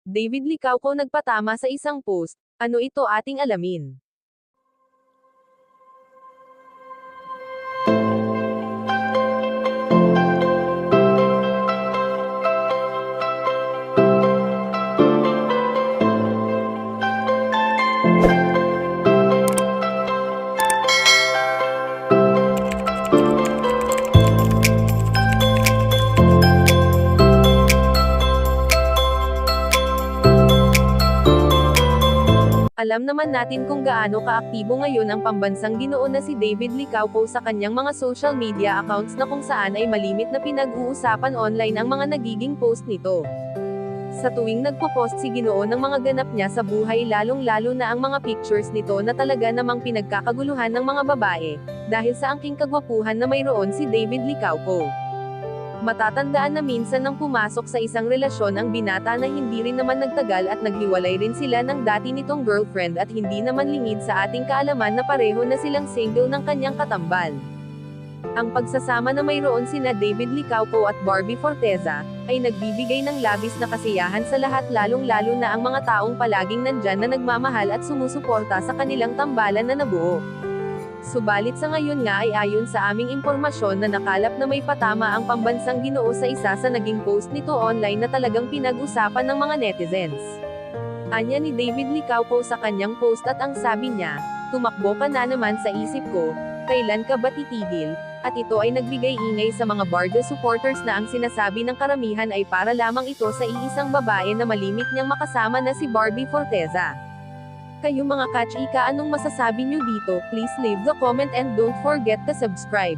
David Licauco nagpatama sa isang post. Ano ito ating alamin. Alam naman natin kung gaano kaaktibo ngayon ang pambansang Ginoo na si David Licauco sa kanyang mga social media accounts na kung saan ay malimit na pinag-uusapan online ang mga nagiging post nito. Sa tuwing nagpo-post si Ginoo ng mga ganap niya sa buhay lalong-lalo na ang mga pictures nito na talaga namang pinagkakaguluhan ng mga babae, dahil sa angking kagwapuhan na mayroon si David Licauco. Matatandaan na minsan nang pumasok sa isang relasyon ang binata na hindi rin naman nagtagal at naghiwalay rin sila ng dati nitong girlfriend at hindi naman lingid sa ating kaalaman na pareho na silang single ng kanyang katambal. Ang pagsasama na mayroon sina David Licauco at Barbie Forteza, ay nagbibigay ng labis na kasiyahan sa lahat lalong-lalo na ang mga taong palaging nandyan na nagmamahal at sumusuporta sa kanilang tambalan na nabuo. Subalit sa ngayon nga ay ayon sa aming impormasyon na nakalap na may patama ang pambansang Ginoo sa isa sa naging post nito online na talagang pinag-usapan ng mga netizens. Anya ni David Licauco sa kanyang post at ang sabi niya, "Tumakbo ka na naman sa isip ko, kailan ka ba titigil?" At ito ay nagbigay ingay sa mga Bardo supporters na ang sinasabi ng karamihan ay para lamang ito sa iisang babae na malimit niyang makasama na si Barbie Forteza. Kayo mga ka-chika, anong masasabi nyo dito? Please leave the comment and don't forget to subscribe.